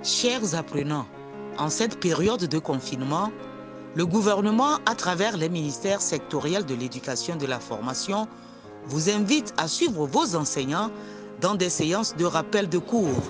Chers apprenants, en cette période de confinement, le gouvernement, à travers les ministères sectoriels de l'éducation et de la formation, vous invite à suivre vos enseignants dans des séances de rappel de cours,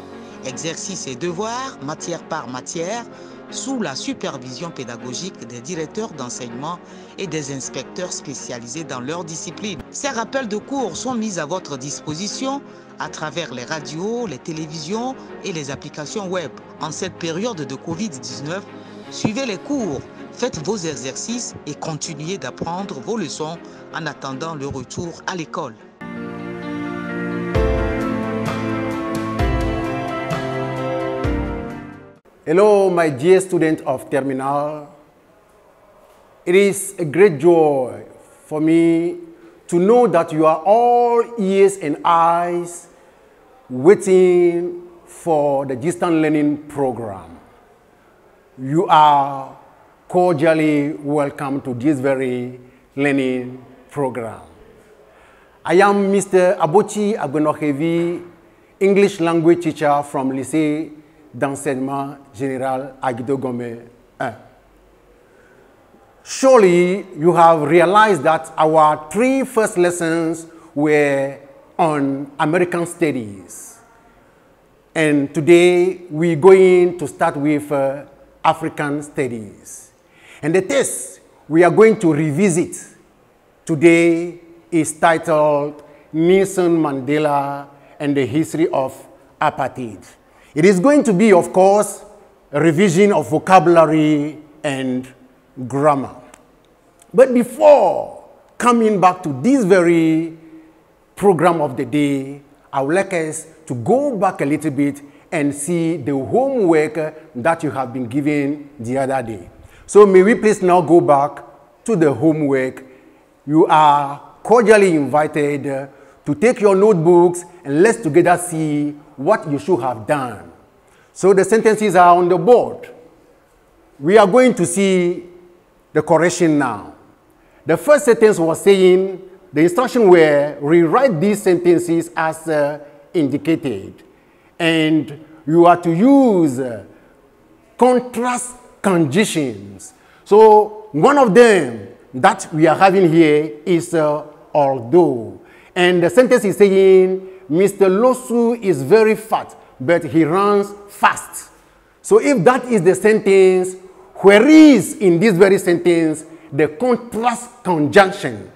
exercices et devoirs, matière par matière, sous la supervision pédagogique des directeurs d'enseignement et des inspecteurs spécialisés dans leur discipline. Ces rappels de cours sont mis à votre disposition à travers les radios, les télévisions et les applications web. En cette période de Covid-19, suivez les cours, faites vos exercices et continuez d'apprendre vos leçons en attendant le retour à l'école. Hello, my dear student of Terminale. It is a great joy for me to know that you are all ears and eyes waiting for the distant learning program. You are cordially welcome to this very learning program. I am Mr. Abochi Agbonohevi, English language teacher from Lycée d'enseignement général Aguido Gomé 1. Surely you have realized that our three first lessons were on American studies. And today we're going to start with African studies. And the test we are going to revisit today is titled Nelson Mandela and the History of Apartheid. It is going to be, of course, a revision of vocabulary and grammar. But before coming back to this very program of the day, I would like us to go back a little bit and see the homework that you have been given the other day. So may we please now go back to the homework. You are cordially invited to take your notebooks and let's together see what you should have done. So the sentences are on the board. We are going to see the correction now. The first sentence was saying, the instruction were rewrite these sentences as indicated. And you are to use contrast conjunctions. So one of them that we are having here is although. And the sentence is saying, Mr. Losu is very fat, but he runs fast. So if that is the sentence, where is in this very sentence the contrast conjunction?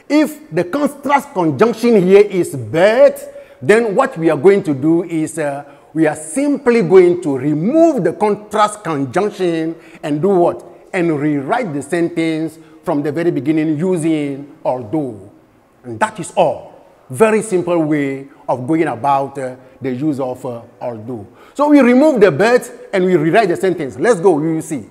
If the contrast conjunction here is but, then what we are going to do is we are simply going to remove the contrast conjunction and do what? And rewrite the sentence from the very beginning using although. And that is all. Very simple way of going about the use of although. So we remove the but and we rewrite the sentence. Let's go, you will see.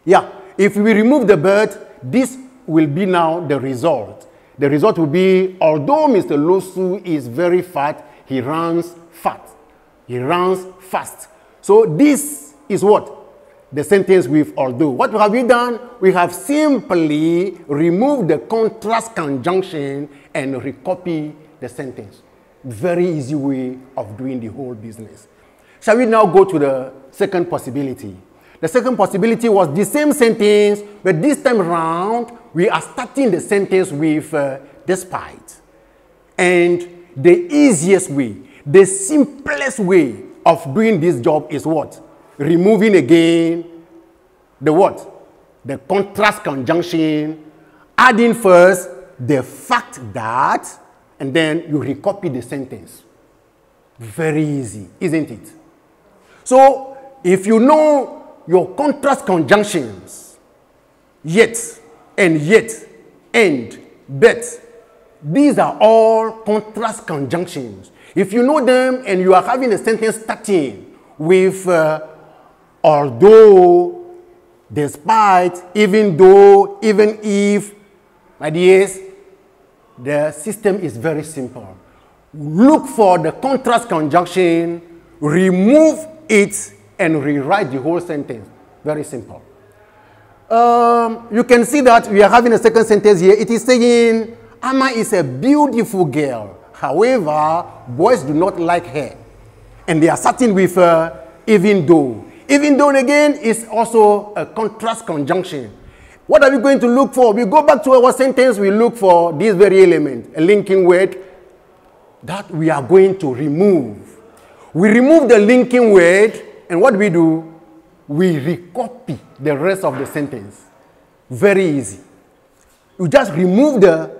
Yeah, if we remove the but, this will be now the result. The result will be, although Mr. Losu is very fat, he runs fat. He runs fast. So this is what? The sentence with although. What have we done? We have simply removed the contrast conjunction and recopy the sentence. Very easy way of doing the whole business. Shall we now go to the second possibility? The second possibility was the same sentence, but this time around, we are starting the sentence with despite. And the easiest way, the simplest way of doing this job is what? Removing again the what? The contrast conjunction, adding first the fact that, and then you recopy the sentence. Very easy, isn't it? So if you know your contrast conjunctions, yet, and, but, these are all contrast conjunctions. If you know them and you are having a sentence starting with although, despite, even though, even if, my dears, the system is very simple. Look for the contrast conjunction, remove it, and rewrite the whole sentence. Very simple. You can see that we are having a second sentence here. It is saying, Ama is a beautiful girl. However, boys do not like her. And they are starting with even though. Even though, again, is also a contrast conjunction. What are we going to look for? We go back to our sentence, we look for this very element, a linking word that we are going to remove. We remove the linking word, and what do? We recopy the rest of the sentence. Very easy. You just remove the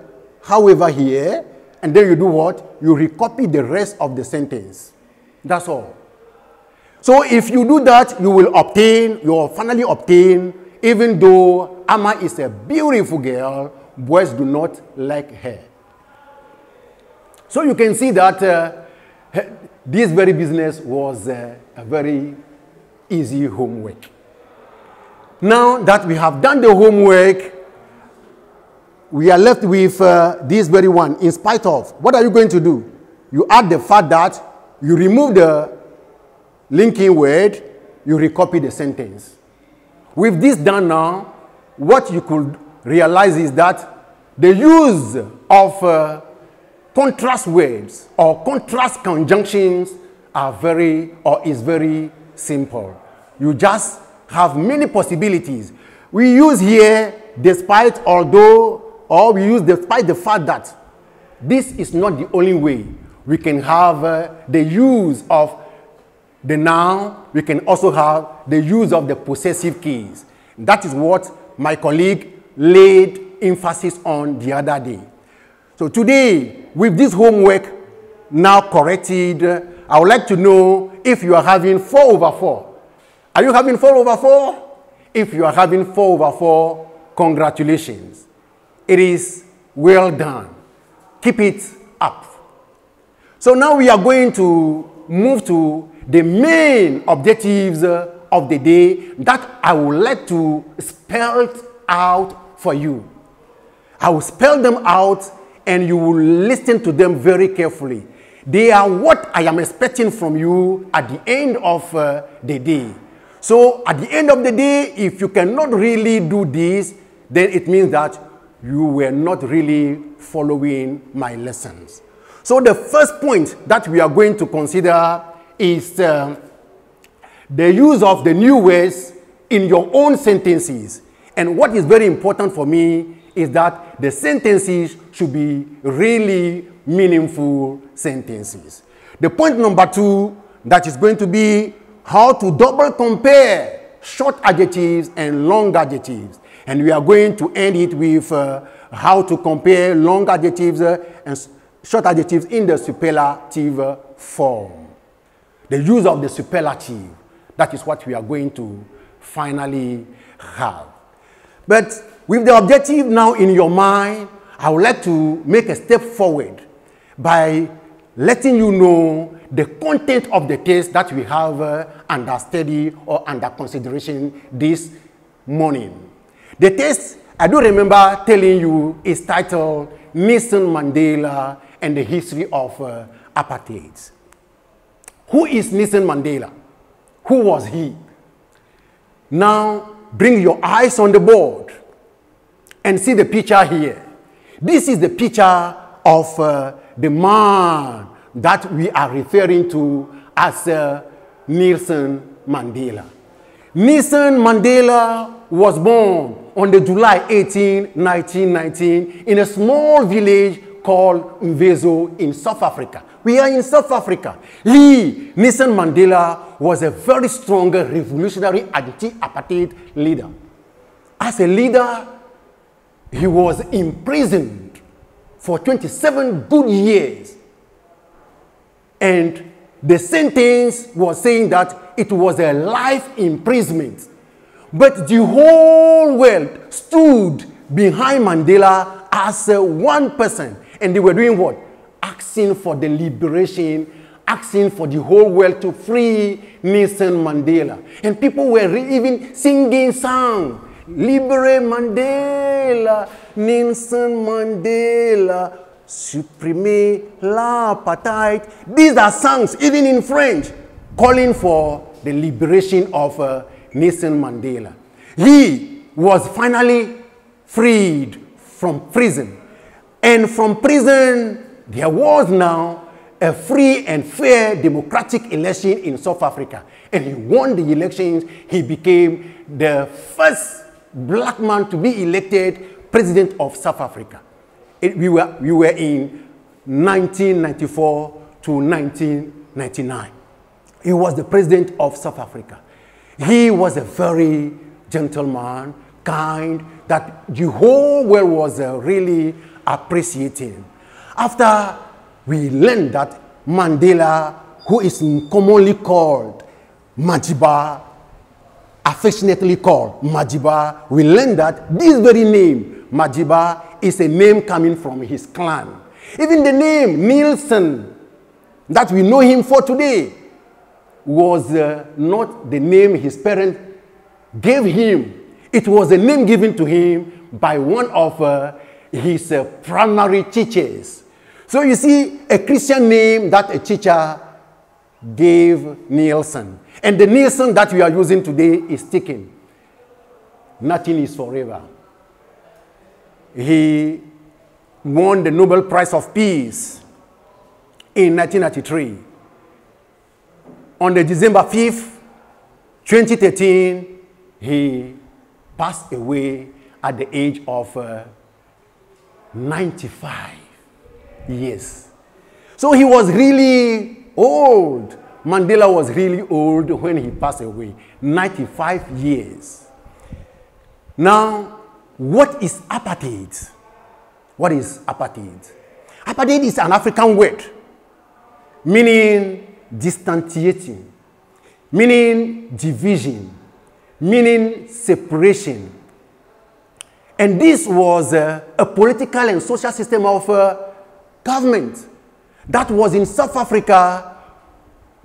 however here, and then you do what? You recopy the rest of the sentence. That's all. So if you do that, you will finally obtain, even though Amma is a beautiful girl, boys do not like her. So you can see that this very business was a very easy homework. Now that we have done the homework, we are left with this very one, in spite of. What are you going to do? You add the fact that you remove the linking word, you recopy the sentence. With this done now, what you could realize is that the use of contrast words or contrast conjunctions is very simple. You just have many possibilities. We use here despite, we use despite the fact that this is not the only way. We can have the use of the noun, we can also have the use of the possessive case. That is what my colleague laid emphasis on the other day. So today, with this homework now corrected, I would like to know if you are having 4 over 4. Are you having 4 over 4? If you are having 4 over 4, congratulations. It is well done. Keep it up. So now we are going to move to the main objectives of the day that I would like to spell out for you. I will spell them out and you will listen to them very carefully. They are what I am expecting from you at the end of the day. So at the end of the day, if you cannot really do this, then it means that you were not really following my lessons. So the first point that we are going to consider is the use of the new words in your own sentences. And what is very important for me is that the sentences should be really meaningful sentences. The point number 2, that is going to be how to double compare short adjectives and long adjectives. And we are going to end it with how to compare long adjectives and short adjectives in the superlative form. The use of the superlative, that is what we are going to finally have. But with the objective now in your mind, I would like to make a step forward by letting you know the content of the text that we have under study or under consideration this morning. The text, I do remember telling you, is titled Nelson Mandela and the History of Apartheid. Who is Nelson Mandela? Who was he? Now, bring your eyes on the board and see the picture here. This is the picture of the man that we are referring to as Nelson Mandela. Nelson Mandela was born on the July 18, 1919 in a small village called Mvezo in South Africa. We are in South Africa. Nelson Mandela was a very strong revolutionary anti-apartheid leader. As a leader, he was imprisoned for 27 good years. And the sentence was saying that it was a life imprisonment. But the whole world stood behind Mandela as one person. And they were doing what? Asking for the liberation, asking for the whole world to free Nelson Mandela. And people were even singing songs. Libere Mandela, Nelson Mandela, supprimer l'apartheid. These are songs, even in French, calling for the liberation of Nelson Mandela. He was finally freed from prison. And from prison, there was now a free and fair democratic election in South Africa. And he won the elections. He became the first black man to be elected president of South Africa. We were in 1994 to 1999. He was the president of South Africa. He was a very gentleman, kind, that the whole world was really appreciating. After we learned that Mandela, who is commonly called Madiba, affectionately called Madiba, we learned that this very name, Madiba, is a name coming from his clan. Even the name Nielsen, that we know him for today, was not the name his parents gave him. It was a name given to him by one of his primary teachers. So you see, a Christian name that a teacher gave Nielsen. And the Nielsen that we are using today is taken. Nothing is forever. He won the Nobel Prize of Peace in 1993. On the December 5th, 2013, he passed away at the age of 95 years. So he was really old. Mandela was really old when he passed away, 95 years. Now, what is apartheid? What is apartheid? Apartheid is an African word meaning distantiating, meaning division, meaning separation. And this was a political and social system of government that was in South Africa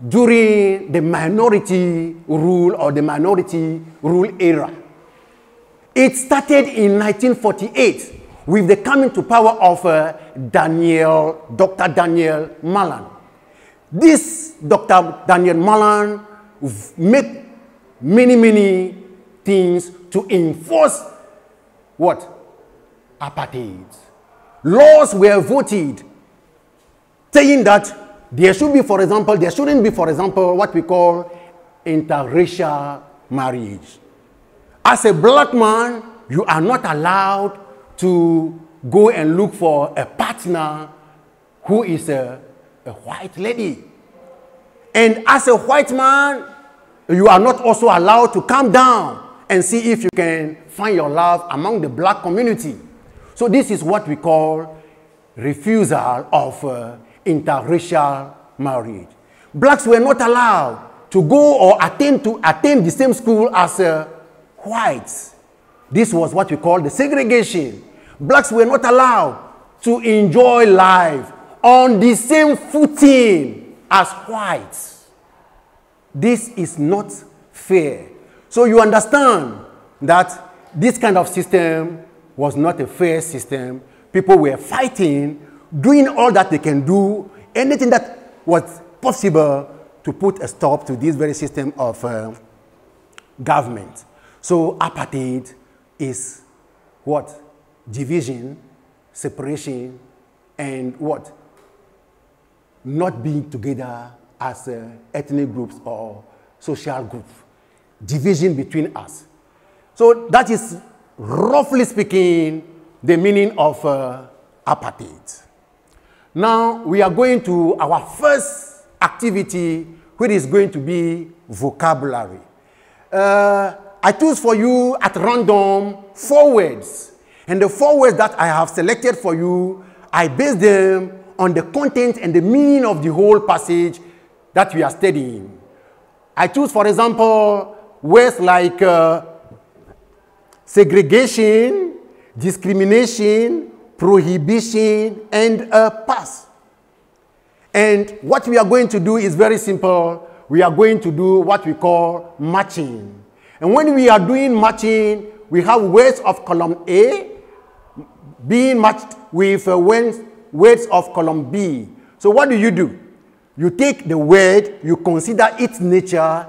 during the minority rule or the minority rule era. It started in 1948 with the coming to power of Dr. Daniel Malan. This Dr. Daniel Malan made many things to enforce what? Apartheid. Laws were voted saying that there should be, for example, there shouldn't be, for example, what we call interracial marriage. As a black man, you are not allowed to go and look for a partner who is a white lady. And as a white man, you are not also allowed to come down and see if you can find your love among the black community. So this is what we call refusal of interracial marriage. Blacks were not allowed to go or attend the same school as whites. This was what we call the segregation. Blacks were not allowed to enjoy life on the same footing as whites. This is not fair. So you understand that this kind of system was not a fair system. People were fighting, doing all that they can do, anything that was possible to put a stop to this very system of government. So apartheid is what? Division, separation, and what? Not being together as ethnic groups or social groups. Division between us. So that is, roughly speaking, the meaning of apartheid. Now we are going to our first activity, which is going to be vocabulary. I choose for you at random 4 words. And the 4 words that I have selected for you, I base them on the content and the meaning of the whole passage that we are studying. I choose, for example, words like segregation, discrimination, prohibition, and pass. And what we are going to do is very simple. We are going to do what we call matching. And when we are doing matching, we have words of column A being matched with words of column B. So what do? You take the word, you consider its nature,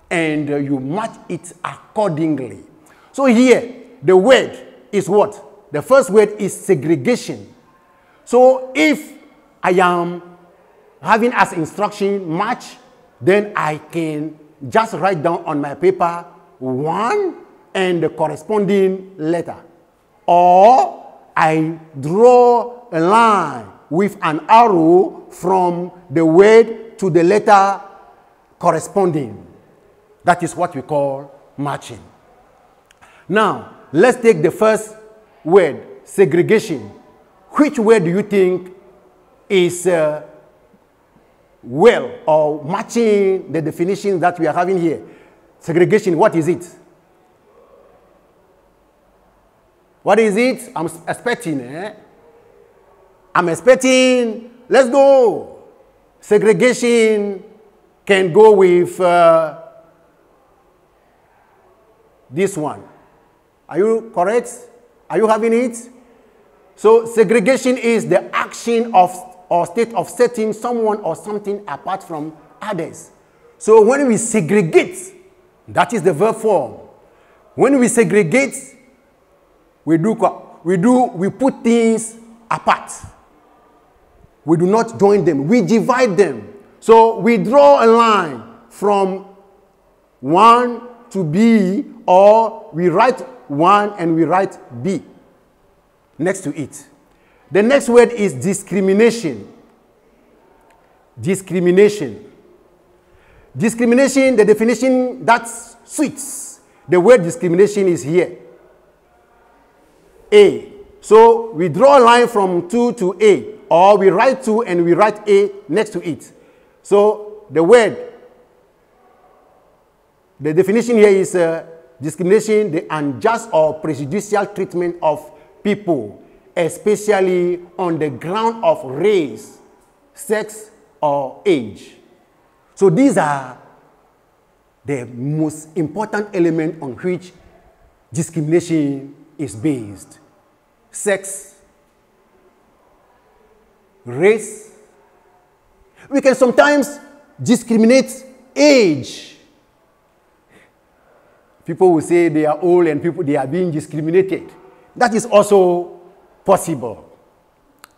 and you match it accordingly. So here, the word is what? The first word is segregation. So if I am having as instruction match, then I can just write down on my paper 1 and the corresponding letter. Or I draw a line with an arrow from the word to the letter corresponding. That is what we call matching. Now, let's take the first word, segregation. Which word do you think is well or matching the definition that we are having here? Segregation, what is it? What is it? I'm expecting, I'm expecting, let's go. Segregation can go with this one. Are you correct? Are you having it? So segregation is the action of or state of setting someone or something apart from others. So when we segregate, that is the verb form. When we segregate, we put things apart. We do not join them. We divide them. So we draw a line from 1 to B, or we write 1 and we write B next to it. The next word is discrimination. Discrimination. Discrimination, the definition that suits the word discrimination is here. A. So we draw a line from 2 to A, or we write 2 and we write A next to it. So the word, the definition here is discrimination, the unjust or prejudicial treatment of people, especially on the ground of race, sex, or age. So these are the most important element on which discrimination is based. Sex, race. We can sometimes discriminate age. People will say they are old and people they are being discriminated. That is also possible.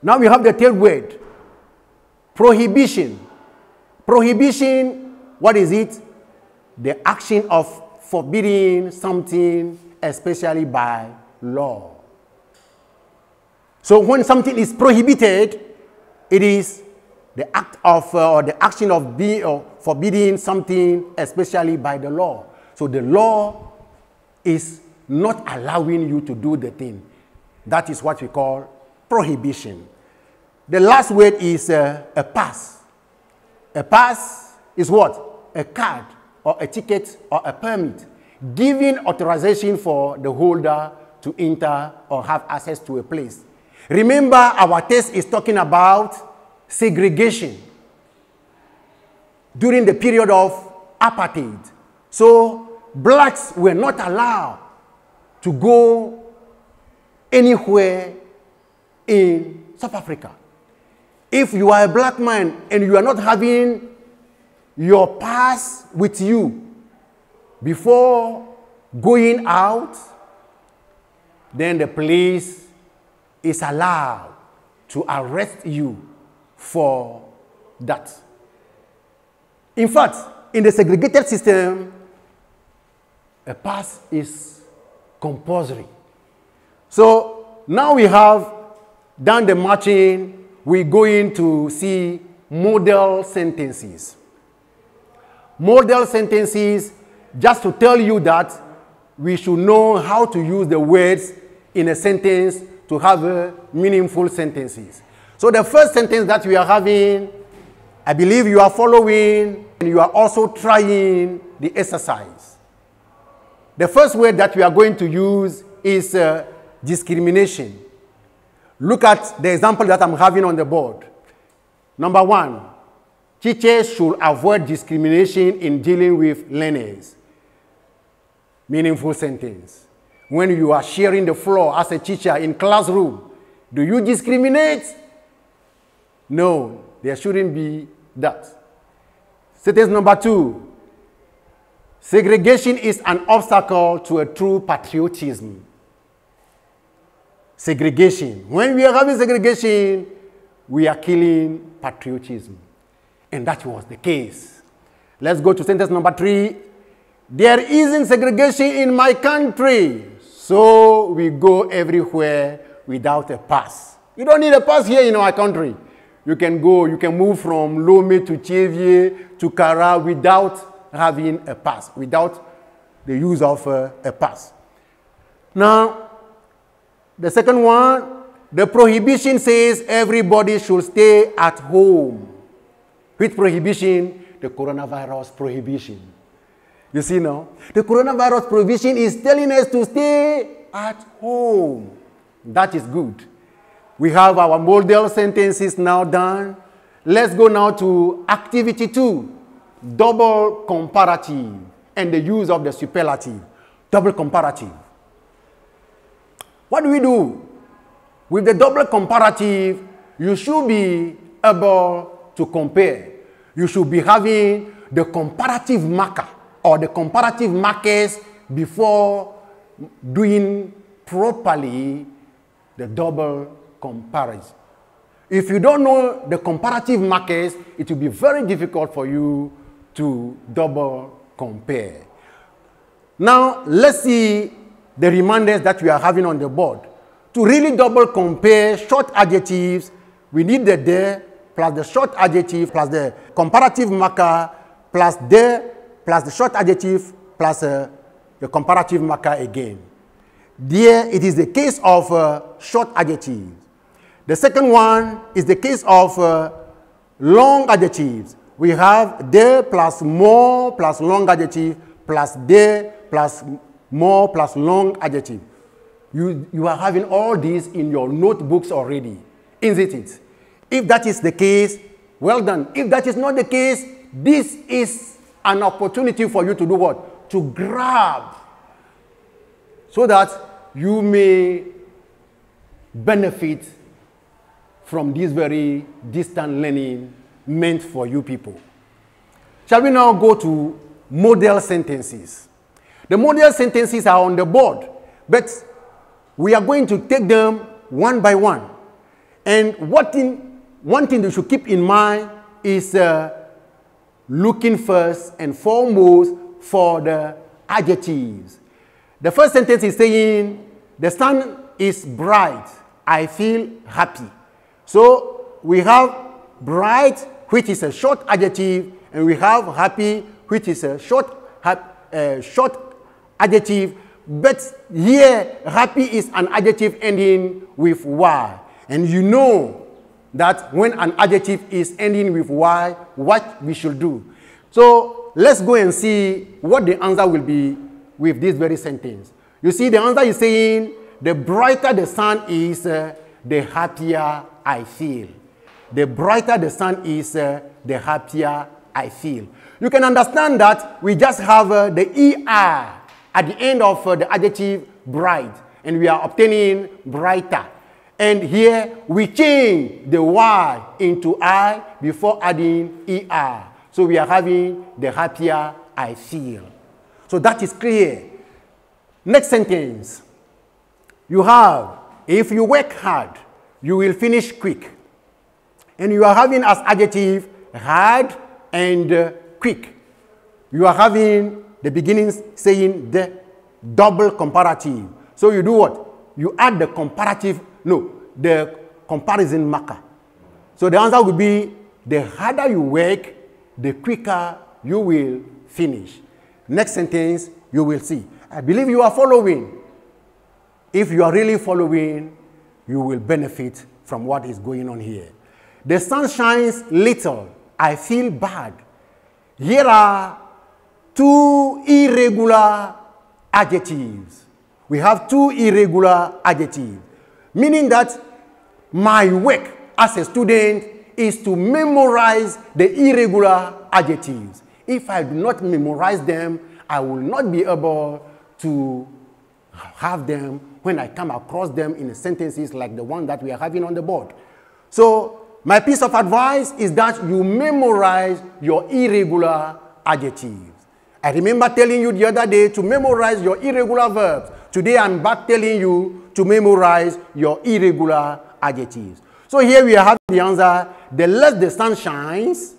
Now we have the third word, prohibition. Prohibition, what is it? The action of forbidding something, especially by law. So when something is prohibited, it is the act of or the action of forbidding something, especially by the law. So the law is not allowing you to do the thing. That is what we call prohibition. The last word is a pass. A pass is what? A card or a ticket or a permit, giving authorization for the holder to enter or have access to a place. Remember, our text is talking about segregation during the period of apartheid. So blacks were not allowed to go anywhere in South Africa. If you are a black man and you are not having your pass with you before going out, then the police is allowed to arrest you for that. In fact, in the segregated system, a pass is compulsory. So now we have done the matching. We're going to see model sentences. Model sentences, just to tell you that we should know how to use the words in a sentence to have meaningful sentences. So the first sentence that we are having, I believe you are following and you are also trying the exercise. The first word that we are going to use is discrimination. Look at the example that I'm having on the board. Number 1, teachers should avoid discrimination in dealing with learners. Meaningful sentence. When you are sharing the floor as a teacher in classroom, do you discriminate? No, there shouldn't be that. Sentence number 2, segregation is an obstacle to a true patriotism. Segregation. When we are having segregation, we are killing patriotism. And that was the case. Let's go to sentence number 3. There isn't segregation in my country, so we go everywhere without a pass. You don't need a pass here in our country. You can go, you can move from Lome to Chevier to Kara without having a pass, without the use of a pass. Now, the second one, the prohibition says everybody should stay at home. Which prohibition? The coronavirus prohibition. You see now? The coronavirus prohibition is telling us to stay at home. That is good. We have our model sentences now done. Let's go now to activity 2, double comparative and the use of the superlative. Double comparative. What do we do? With the double comparative, you should be able to compare. You should be having the comparative marker or the comparative markers before doing properly the double comparison. If you don't know the comparative markers, it will be very difficult for you to double compare. Now, let's see the reminders that we are having on the board. To really double compare short adjectives, we need the there plus the short adjective plus the comparative marker plus the short adjective plus the comparative marker again. There, it is the case of short adjectives. The second one is the case of long adjectives. We have there plus more plus long adjective plus there plus more plus long adjective. You are having all these in your notebooks already, isn't it? If that is the case, well done. If that is not the case, this is an opportunity for you to do what? To grab, so that you may benefit from this very distant learning meant for you people. Shall we now go to model sentences? The model sentences are on the board, but we are going to take them one by one. And one thing you should keep in mind is looking first and foremost for the adjectives. The first sentence is saying, the sun is bright, I feel happy. So we have bright, which is a short adjective, and we have happy, which is a short adjective. But here, happy is an adjective ending with Y. And you know that when an adjective is ending with Y, what we should do. So let's go and see what the answer will be with this very sentence. You see, the answer is saying, the brighter the sun is, the happier I feel. The brighter the sun is, the happier I feel. You can understand that we just have the ER at the end of the adjective bright, and we are obtaining brighter. And here we change the Y into I before adding ER. So we are having the happier I feel. So that is clear. Next sentence. You have, if you work hard, you will finish quick. And you are having as adjective hard and quick. You are having the beginning saying the double comparative. So you do what? You add the the comparison marker. So the answer will be, the harder you work, the quicker you will finish. Next sentence, you will see. I believe you are following. If you are really following, you will benefit from what is going on here. The sun shines little, I feel bad. Here are two irregular adjectives. We have two irregular adjectives, meaning that my work as a student is to memorize the irregular adjectives. If I do not memorize them, I will not be able to have them when I come across them in sentences like the one that we are having on the board. So my piece of advice is that you memorize your irregular adjectives. I remember telling you the other day to memorize your irregular verbs. Today I'm back telling you to memorize your irregular adjectives. So here we have the answer, the less the sun shines,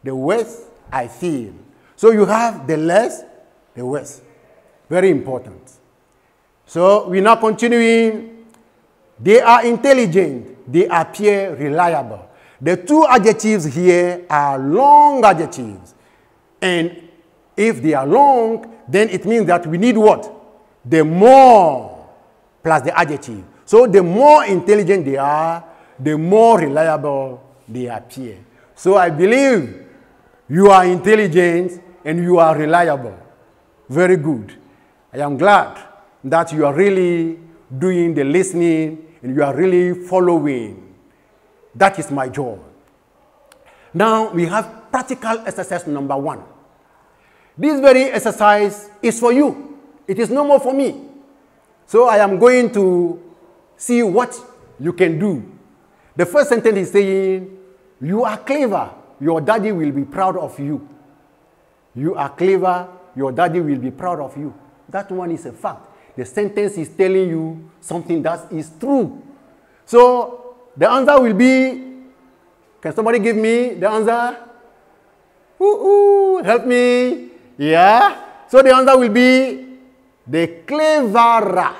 the worse I feel. So you have the less, the worse. Very important. So we're now continuing. They are intelligent. They appear reliable. The two adjectives here are long adjectives. And if they are long, then it means that we need what? The more plus the adjective. So the more intelligent they are, the more reliable they appear. So I believe you are intelligent and you are reliable. Very good. I am glad that you are really doing the listening and you are really following. That is my job. Now we have practical exercise number 1. This very exercise is for you. It is no more for me. So I am going to see what you can do. The first sentence is saying, you are clever. Your daddy will be proud of you. You are clever. Your daddy will be proud of you. That one is a fact. The sentence is telling you something that is true. So the answer will be, can somebody give me the answer? Help me. Yeah. So the answer will be, the cleverer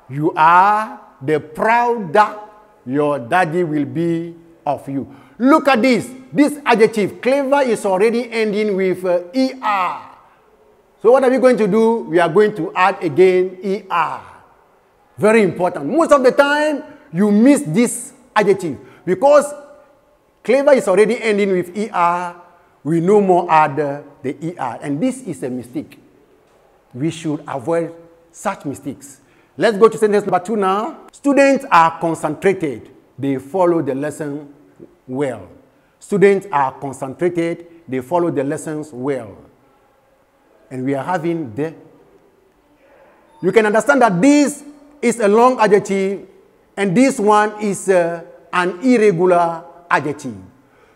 you are, the prouder your daddy will be of you. Look at this. This adjective, clever, is already ending with ER. So what are we going to do? We are going to add again ER. Very important. Most of the time, you miss this adjective because clever is already ending with ER. We no more add the ER. And this is a mistake. We should avoid such mistakes. Let's go to sentence number 2 now. Students are concentrated. They follow the lesson well. Students are concentrated. They follow the lessons well. And we are having the. You can understand that this is a long adjective and this one is an irregular adjective.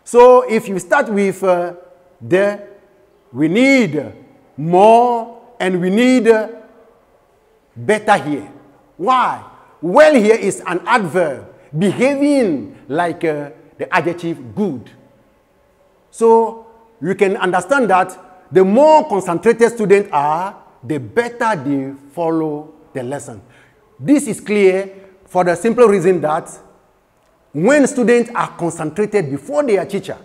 So if you start with the, we need more and we need better here. Why? Well here is an adverb behaving like the adjective good. So you can understand that the more concentrated students are, the better they follow the lesson. This is clear for the simple reason that when students are concentrated before their teacher,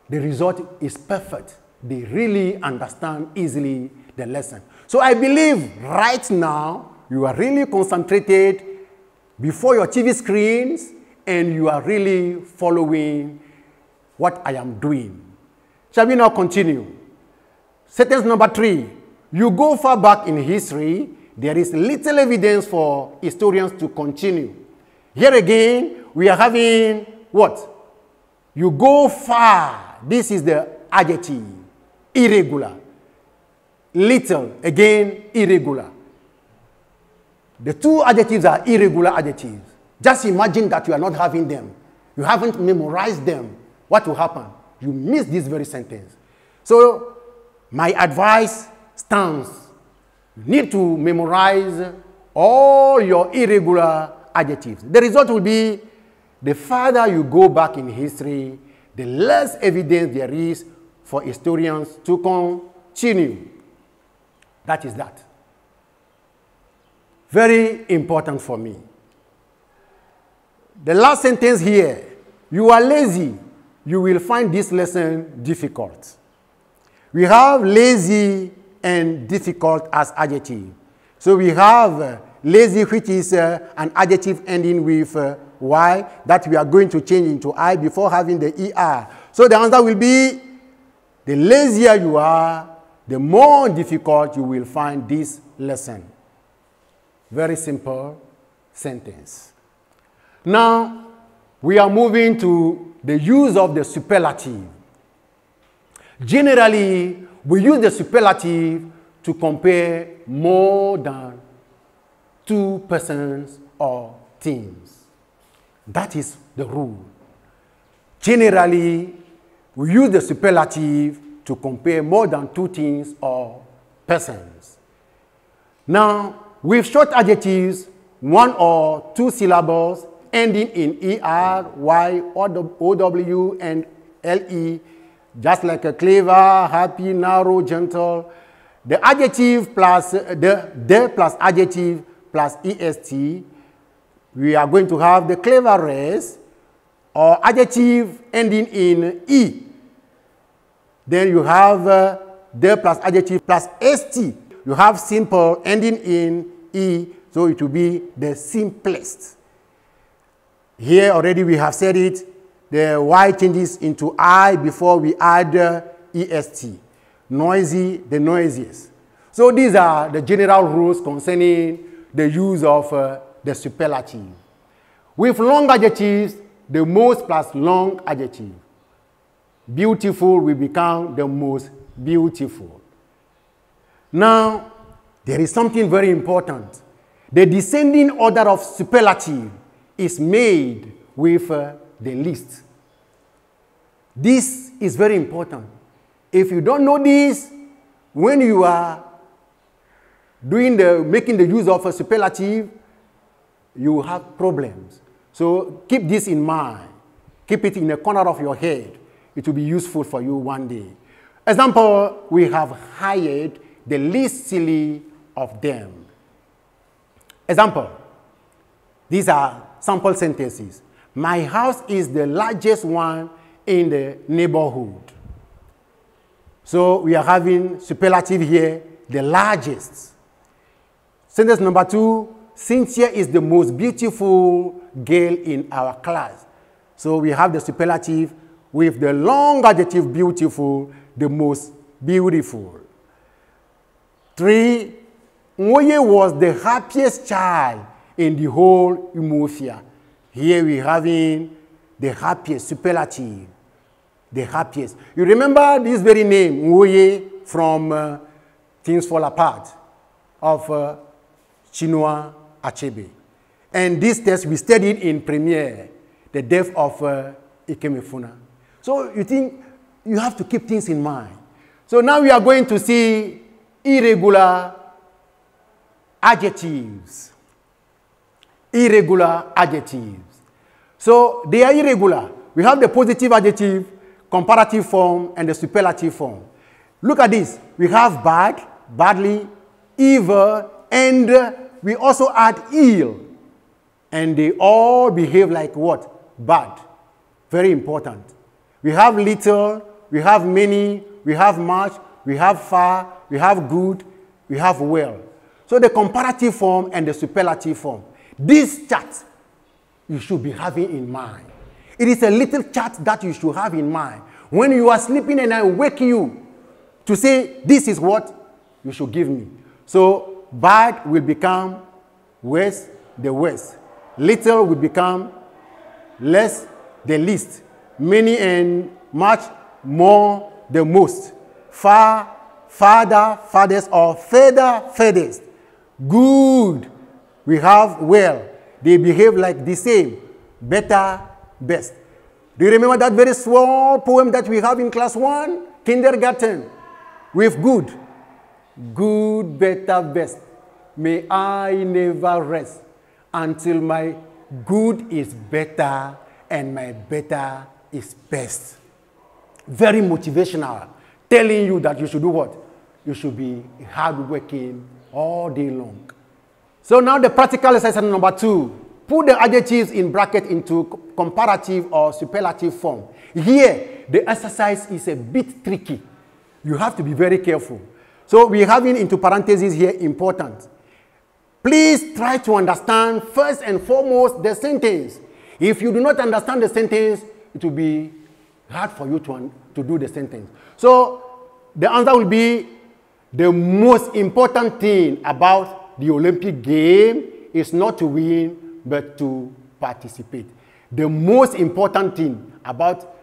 the result is perfect. They really understand easily the lesson. So I believe right now you are really concentrated before your TV screens and you are really following what I am doing. Shall we now continue? Sentence number 3. You go far back in history, there is little evidence for historians to continue. Here again, we are having what? You go far. This is the adjective. Irregular. Little, again, irregular. The two adjectives are irregular adjectives. Just imagine that you are not having them. You haven't memorized them. What will happen? You miss this very sentence. So, my advice stands. You need to memorize all your irregular adjectives. The result will be, the farther you go back in history, the less evidence there is for historians to continue. That is that. Very important for me. The last sentence here, you are lazy. You will find this lesson difficult. We have lazy and difficult as adjective. So we have lazy, which is an adjective ending with Y, that we are going to change into I before having the ER. So the answer will be, the lazier you are, the more difficult you will find this lesson. Very simple sentence. Now, we are moving to the use of the superlative. Generally, we use the superlative to compare more than two persons or things. That is the rule. Generally, we use the superlative to compare more than two things or persons. Now, with short adjectives, 1 or 2 syllables ending in ER, Y, OW, and L-E, just like a clever, happy, narrow, gentle. The adjective plus the plus adjective plus est, we are going to have the cleverest or adjective ending in E. Then you have the plus adjective plus st. You have simple ending in E, so it will be the simplest. Here already we have said it, the Y changes into I before we add est. Noisy, the noisiest. So these are the general rules concerning the use of the superlative. With long adjectives, the most plus long adjective. Beautiful will become the most beautiful. Now, there is something very important. The descending order of superlative is made with the least. This is very important. If you don't know this, when you are making the use of a superlative, you will have problems. So keep this in mind. Keep it in the corner of your head. It will be useful for you one day. Example, we have hired the least silly of them. Example, these are sample sentences. My house is the largest one in the neighborhood. So we are having superlative here, the largest. Sentence number 2, Cynthia is the most beautiful girl in our class. So we have the superlative with the long adjective beautiful, the most beautiful. 3, Nwoye was the happiest child in the whole Umuofia. Here we having the happiest superlative. The happiest. You remember this very name, Nwoye, from Things Fall Apart, of Chinua Achebe. And this text we studied in premiere, the death of Ikemefuna. So you think you have to keep things in mind. So now we are going to see irregular adjectives. Irregular adjectives. So they are irregular. We have the positive adjective, comparative form, and the superlative form. Look at this. We have bad, badly, evil, and we also add ill. And they all behave like what? Bad. Very important. We have little, we have many, we have much, we have far, we have good, we have well. So the comparative form and the superlative form. This chart you should be having in mind. It is a little chart that you should have in mind. When you are sleeping and I wake you to say, this is what you should give me. So bad will become worse, the worst. Little will become less, the least. Many and much, more, the most. Far, farther, farthest, or further, furthest. Good, we have well. They behave like the same. Better, best. Do you remember that very small poem that we have in class 1? Kindergarten. With good. Good, better, best. May I never rest until my good is better and my better is best. Very motivational. Telling you that you should do what? You should be hardworking all day long. So now the practical exercise number 2. Put the adjectives in bracket into comparative or superlative form. Here, the exercise is a bit tricky. You have to be very careful. So we're having into parentheses here important. Please try to understand first and foremost the sentence. If you do not understand the sentence, it will be hard for you to do the sentence. So the answer will be the most important thing about the Olympic game is not to win, but to participate. The most important thing about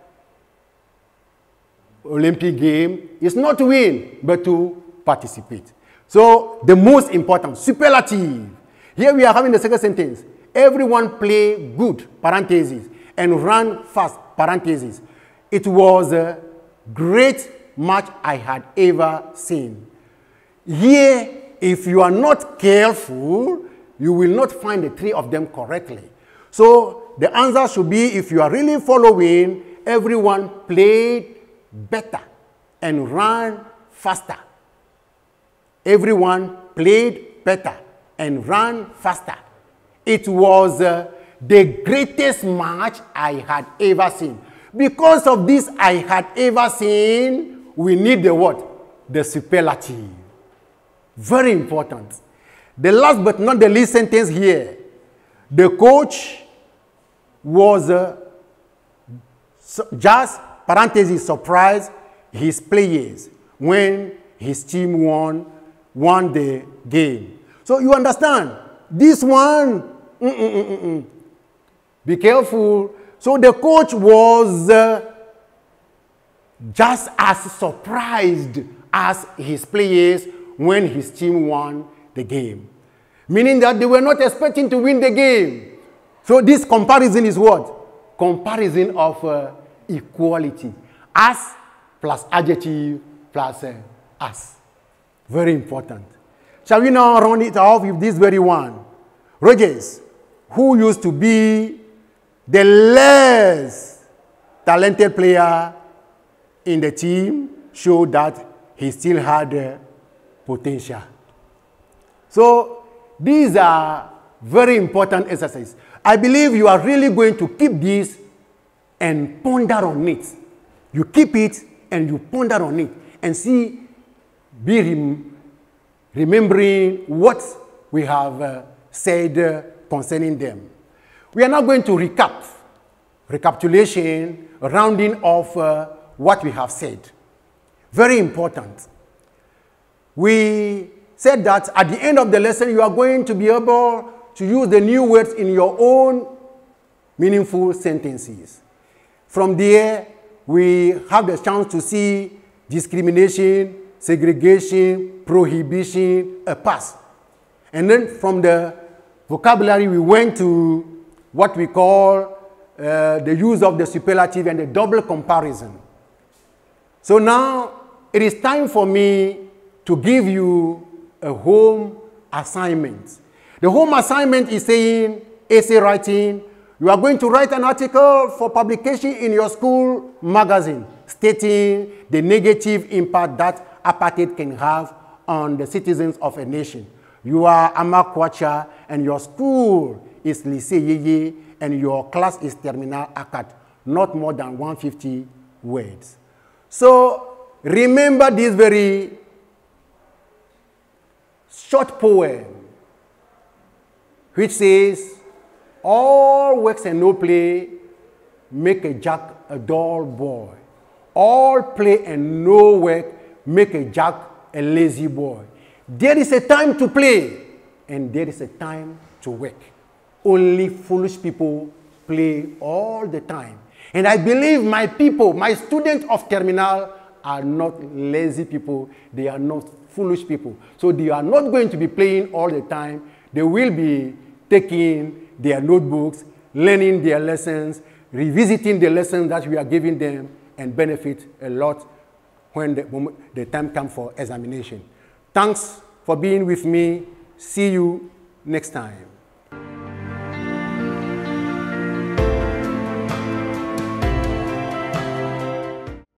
Olympic game is not to win, but to participate. So the most important, superlative. Here we are having the second sentence. Everyone play good, parentheses, and run fast, parentheses. It was a great match I had ever seen. Here, if you are not careful, you will not find the 3 of them correctly. So the answer should be, if you are really following, everyone played better and ran faster. Everyone played better and ran faster. It was the greatest match I had ever seen. Because of this I had ever seen, we need the what? The superlative. Very important. The last but not the least sentence here. The coach was just, parenthesis, surprised his players when his team won the game. So you understand, this one, be careful. So the coach was just as surprised as his players when his team won the game. Meaning that they were not expecting to win the game. So this comparison is what? Comparison of equality. As plus adjective plus as. Very important. Shall we now round it off with this very one? Rogers, who used to be the less talented player in the team, showed that he still had potential. So these are very important exercises. I believe you are really going to keep this and ponder on it. You keep it and you ponder on it and see, remembering what we have said concerning them. We are now going to recapitulation, rounding off what we have said. Very important. We said that at the end of the lesson, you are going to be able to use the new words in your own meaningful sentences. From there, we have the chance to see discrimination, segregation, prohibition, a pass. And then from the vocabulary, we went to what we call the use of the superlative and the double comparison. So now, it is time for me to give you a home assignment. The home assignment is saying essay writing. You are going to write an article for publication in your school magazine stating the negative impact that apartheid can have on the citizens of a nation. You are Amakwacha and your school is Lycée Yeye and your class is Terminale Akat. Not more than 150 words. So remember this very short poem which says, all works and no play make a Jack a dull boy. All play and no work make a Jack a lazy boy. There is a time to play and there is a time to work. Only foolish people play all the time. And I believe my people, my students of Terminale, are not lazy people. They are not foolish people. So they are not going to be playing all the time. They will be taking their notebooks, learning their lessons, revisiting the lessons that we are giving them, and benefit a lot when the time comes for examination. Thanks for being with me. See you next time.